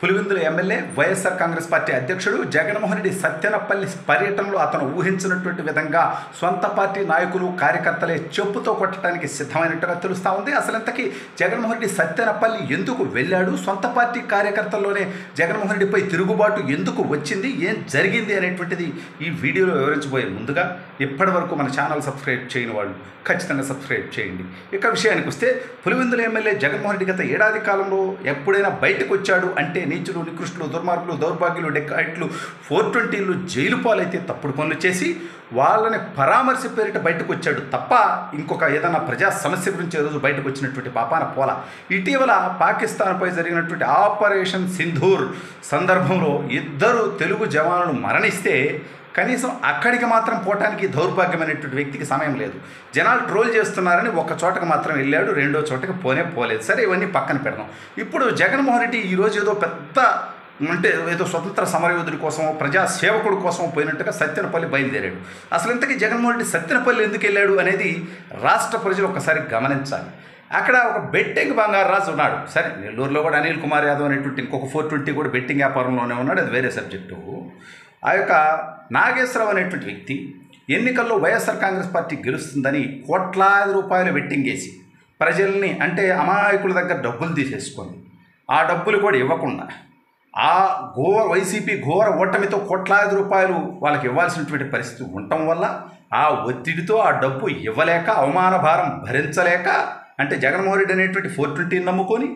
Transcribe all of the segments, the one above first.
Pulivendula MLA YSR Congress party అధ్యక్షుడు జగన్మోహన్ రెడ్డి సత్తెనపల్లి పర్యటనలో అతను ఊహించినటువంటి విధంగా సొంత పార్టీ నాయకులు కార్యకర్తలే చెప్పుతో కొట్టడానికి సిద్ధమైనట్టుగా తెలుస్తూ ఉంది. అసలు ఇంతకీ జగన్మోహన్ రెడ్డి సత్తెనపల్లి ఎందుకు వెళ్ళాడు, సొంత పార్టీ కార్యకర్తల్లోనే జగన్మోహన్ రెడ్డిపై తిరుగుబాటు ఎందుకు వచ్చింది, ఏం జరిగింది అనేటువంటిది ఈ వీడియోలో వివరించబోయే ముందుగా ఇప్పటి వరకు మన ఛానల్ సబ్స్క్రైబ్ చేయని వాళ్ళు ఖచ్చితంగా సబ్స్క్రైబ్ చేయండి. ఇక విషయానికి వస్తే పులివెందుల ఎమ్మెల్యే జగన్మోహన్ రెడ్డి గత ఏడాది కాలంలో ఎప్పుడైనా బయటకు వచ్చాడు అంటే నీచులు, నికృష్టులు, దుర్మార్గులు, దౌర్భాగ్యులు, డెకాయిట్లు, 420లు జైలు పాలైతే తప్పుడు పనులు చేసి వాళ్ళని పరామర్శ పేరిట బయటకు వచ్చాడు తప్ప ఇంకొక ఏదైనా ప్రజా సమస్య గురించి ఈరోజు బయటకు వచ్చినటువంటి పాపాన పోల. ఇటీవల పాకిస్తాన్పై జరిగినటువంటి ఆపరేషన్ సింధూర్ సందర్భంలో 2 తెలుగు జవానులు మరణిస్తే కనీసం అక్కడికి మాత్రం పోవటానికి దౌర్భాగ్యమైనటువంటి వ్యక్తికి సమయం లేదు. జనాలు ట్రోల్ చేస్తున్నారని ఒక చోటకు మాత్రం వెళ్ళాడు, రెండో చోటకి పోలేదు. సరే, ఇవన్నీ పక్కన పెడదాం. ఇప్పుడు జగన్మోహన్ రెడ్డి ఈరోజు ఏదో పెద్ద అంటే ఏదో స్వతంత్ర సమరయోధుడి కోసం, ప్రజా సేవకుడి కోసం పోయినట్టుగా సత్తెనపల్లి బయలుదేరాడు. అసలు ఇంతకీ జగన్మోహన్ రెడ్డి సత్తెనపల్లి ఎందుకు వెళ్ళాడు అనేది రాష్ట్ర ప్రజలు ఒకసారి గమనించాలి. అక్కడ ఒక బెట్టింగ్ బంగారు రాజు ఉన్నాడు. సరే, నెల్లూరులో కూడా అనిల్ కుమార్ యాదవ్ అనేటువంటి ఇంకొక 420 కూడా బెట్టింగ్ వ్యాపారంలోనే ఉన్నాడు, అది వేరే సబ్జెక్టు. ఆ యొక్క నాగేశ్వరరావు అనేటువంటి వ్యక్తి ఎన్నికల్లో వైఎస్ఆర్ కాంగ్రెస్ పార్టీ గెలుస్తుందని కోట్లాది రూపాయలు బెట్టింగ్ వేసి ప్రజల్ని అంటే అమాయకుల దగ్గర డబ్బులు తీసేసుకొని ఆ డబ్బులు కూడా ఇవ్వకుండా ఆ వైసీపీ ఘోర ఓటమితో కోట్లాది రూపాయలు వాళ్ళకి ఇవ్వాల్సినటువంటి పరిస్థితి ఉండటం వల్ల ఆ ఒత్తిడితో ఆ డబ్బు ఇవ్వలేక అవమాన భారం భరించలేక అంటే జగన్మోహన్ రెడ్డి అనేటువంటి 420 నమ్ముకొని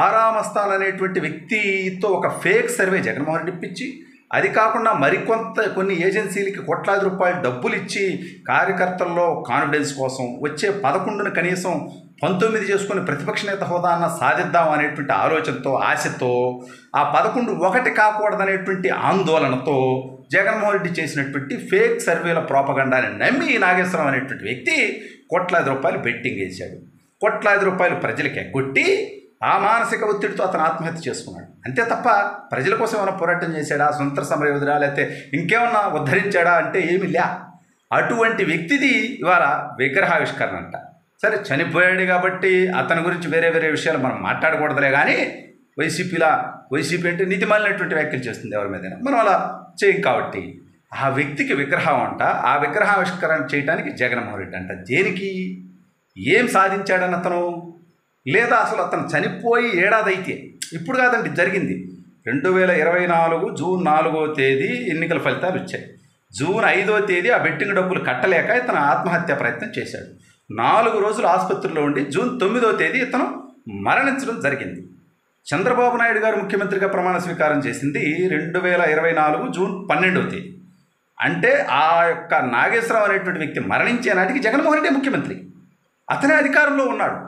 ఆరామస్థాన్ అనేటువంటి వ్యక్తితో ఒక ఫేక్ సర్వే జగన్మోహన్ రెడ్డి ఇప్పించి అది కాకుండా కొన్ని ఏజెన్సీలకి కోట్లాది రూపాయలు డబ్బులు ఇచ్చి కార్యకర్తల్లో కాన్ఫిడెన్స్ కోసం వచ్చే 11ను కనీసం 19 చేసుకుని ప్రతిపక్ష నేత హోదా అన్న సాధిద్దాం అనేటువంటి ఆలోచనతో, ఆశతో ఆ 11 ఒకటి కాకూడదనేటువంటి ఆందోళనతో జగన్మోహన్ రెడ్డి చేసినటువంటి ఫేక్ సర్వేల ప్రోపగండాని నమ్మి నాగేశ్వరం అనేటువంటి వ్యక్తి కోట్లాది రూపాయలు బెట్టింగ్ వేశాడు. కోట్లాది రూపాయలు ప్రజలకు ఎగ్గొట్టి ఆ మానసిక ఒత్తిడితో అతను ఆత్మహత్య చేసుకున్నాడు. అంతే తప్ప ప్రజల కోసం ఏమైనా పోరాటం చేశాడా, స్వతంత్ర సమరయోధుడా, లేకపోతే ఇంకేమన్నా ఉద్ధరించాడా అంటే ఏమీ లే. అటువంటి వ్యక్తిది ఇవాళ విగ్రహావిష్కరణ అంట. సరే, చనిపోయాడు కాబట్టి అతని గురించి వేరే విషయాలు మనం మాట్లాడకూడదులే. కానీ వైసీపీ అంటే నీతిమాలినటువంటి వ్యాఖ్యలు చేస్తుంది ఎవరి మీదైనా, మనం అలా చేయం. కాబట్టి ఆ వ్యక్తికి విగ్రహం అంట. ఆ విగ్రహావిష్కరణ చేయడానికి జగన్మోహన్ రెడ్డి అంట. దేనికి, ఏం సాధించాడని అతను, లేదా అసలు అతను చనిపోయి ఏడాది అయితే ఇప్పుడు కాదండి జరిగింది. 2024 జూన్ 4వ తేదీ ఎన్నికల ఫలితాలు వచ్చాయి. జూన్ 5వ తేదీ ఆ బెట్టింగ్ డబ్బులు కట్టలేక ఇతను ఆత్మహత్య ప్రయత్నం చేశాడు. 4 రోజులు ఆసుపత్రిలో ఉండి జూన్ 9వ తేదీ ఇతను మరణించడం జరిగింది. చంద్రబాబు నాయుడు గారు ముఖ్యమంత్రిగా ప్రమాణ స్వీకారం చేసింది 2024 జూన్ 12వ తేదీ. అంటే ఆ యొక్క నాగేశ్వరరావు అనేటువంటి వ్యక్తి మరణించే నాటికి జగన్మోహన్ రెడ్డి ముఖ్యమంత్రి, అతనే అధికారంలో ఉన్నాడు.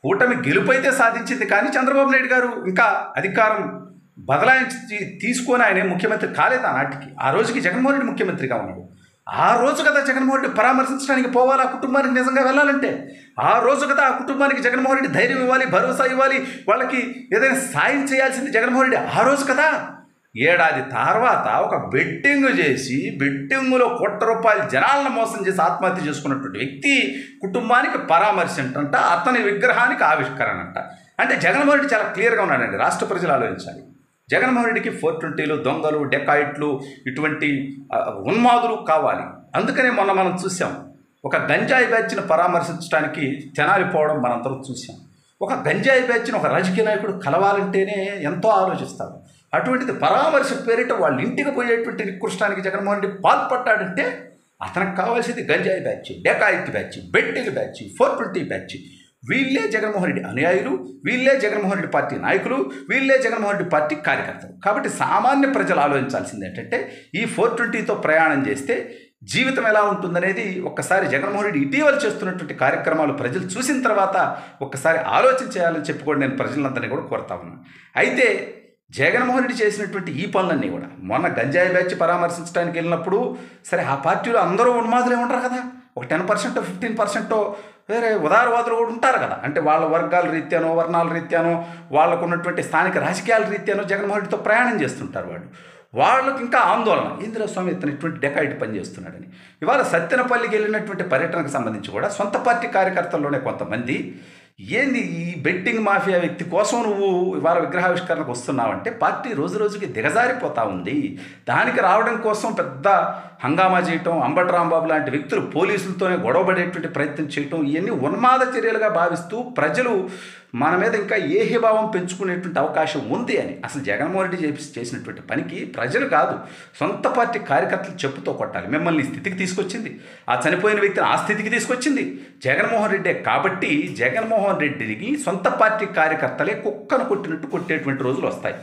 కూటమి గెలుపైతే సాధించింది, కానీ చంద్రబాబు నాయుడు గారు ఇంకా అధికారం బదలాయించి తీసుకొని ఆయన ముఖ్యమంత్రి కాలేదు. ఆ నాటికి ఆ రోజుకి జగన్మోహన్ రెడ్డి ముఖ్యమంత్రిగా ఉన్నాడు. ఆ రోజు కదా జగన్మోహన్ రెడ్డి పరామర్శించడానికి పోవాలి ఆ కుటుంబానికి, నిజంగా వెళ్ళాలంటే ఆ రోజు కదా ఆ కుటుంబానికి జగన్మోహన్ రెడ్డి ధైర్యం ఇవ్వాలి, భరోసా ఇవ్వాలి, వాళ్ళకి ఏదైనా సాయం చేయాల్సింది జగన్మోహన్ రెడ్డి ఆ రోజు కదా. ఏడాది తర్వాత ఒక బెట్టింగ్ చేసి బెట్టింగులో ₹1,00,00,000 జనాలను మోసం చేసి ఆత్మహత్య చేసుకున్నటువంటి వ్యక్తి కుటుంబానికి పరామర్శంట, అతని విగ్రహానికి ఆవిష్కరణ అంట. అంటే జగన్మోహన్ రెడ్డి చాలా క్లియర్గా ఉన్నాడండి. రాష్ట్ర ప్రజలు ఆలోచించాలి. జగన్మోహన్ రెడ్డికి 420లు, దొంగలు, డెకాయిట్లు, ఇటువంటి ఉన్మాదులు కావాలి. అందుకనే మొన్న మనం చూసాం, ఒక గంజాయి బ్యాచ్ను పరామర్శించడానికి తెనాలి పోవడం మనందరం చూసాం. ఒక గంజాయి బ్యాచ్ను ఒక రాజకీయ నాయకుడు కలవాలంటేనే ఎంతో ఆలోచిస్తాడు. అటువంటిది పరామర్శ పేరిట వాళ్ళ ఇంటికి పోయేటువంటి నికృష్టానికి జగన్మోహన్ రెడ్డి పాల్పడ్డాడంటే అతనికి కావాల్సింది గంజాయి batch, dacoit batch, betting batch, 420 batch. వీళ్ళే జగన్మోహన్ రెడ్డి అనుయాయులు, వీళ్ళే జగన్మోహన్ రెడ్డి పార్టీ నాయకులు, వీళ్ళే జగన్మోహన్ రెడ్డి పార్టీ కార్యకర్తలు. కాబట్టి సామాన్య ప్రజలు ఆలోచించాల్సింది ఏంటంటే ఈ 420తో ప్రయాణం చేస్తే జీవితం ఎలా ఉంటుందనేది ఒక్కసారి జగన్మోహన్ రెడ్డి ఇటీవల చేస్తున్నటువంటి కార్యక్రమాలు ప్రజలు చూసిన తర్వాత ఒక్కసారి ఆలోచన చేయాలని చెప్పుకోండి నేను ప్రజలందరినీ కూడా కోరుతా ఉన్నాను. అయితే జగన్మోహన్ రెడ్డి చేసినటువంటి ఈ పనులన్నీ కూడా మొన్న గంజాయి బ్యాచ్ పరామర్శించడానికి వెళ్ళినప్పుడు సరే ఆ పార్టీలో అందరూ ఉన్మాదులే ఉంటారు కదా, ఒక 10% 15% వేరే ఉదారవాదులు కూడా ఉంటారు కదా. అంటే వాళ్ళ వర్గాల రీత్యానో, వర్ణాల రీత్యానో, వాళ్ళకు ఉన్నటువంటి స్థానిక రాజకీయాల రీత్యానో జగన్మోహన్ రెడ్డితో ప్రయాణం చేస్తుంటారు. వాళ్ళకి ఇంకా ఆందోళన, ఇందిరా స్వామి ఇతను ఇటువంటి డెకాయిట్ పనిచేస్తున్నాడని. ఇవాళ సత్తెనపల్లికి వెళ్ళినటువంటి పర్యటనకు సంబంధించి కూడా సొంత పార్టీ కార్యకర్తల్లోనే కొంతమంది ఏంది ఈ బెట్టింగ్ మాఫియా వ్యక్తి కోసం నువ్వు ఇవాళ విగ్రహావిష్కరణకు వస్తున్నావంటే పార్టీ రోజు రోజుకి దిగజారిపోతా ఉంది. దానికి రావడం కోసం పెద్ద హంగామా చేయటం, అంబటి రాంబాబు లాంటి వ్యక్తులు పోలీసులతోనే గొడవపడేటువంటి ప్రయత్నం చేయటం, ఇవన్నీ ఉన్మాద చర్యలుగా భావిస్తూ ప్రజలు మన మీద ఇంకా ఏహ్యభావం పెంచుకునేటువంటి అవకాశం ఉంది అని. అసలు జగన్మోహన్ రెడ్డి చేసినటువంటి పనికి ప్రజలు కాదు, సొంత పార్టీ కార్యకర్తలు చెప్పుతో కొట్టాలి. మిమ్మల్ని ఈ స్థితికి తీసుకొచ్చింది, ఆ చనిపోయిన వ్యక్తిని ఆ స్థితికి తీసుకొచ్చింది జగన్మోహన్ రెడ్డే. కాబట్టి జగన్మోహన్ రెడ్డికి సొంత పార్టీ కార్యకర్తలే కుక్కను కొట్టినట్టు కొట్టేటువంటి రోజులు వస్తాయి.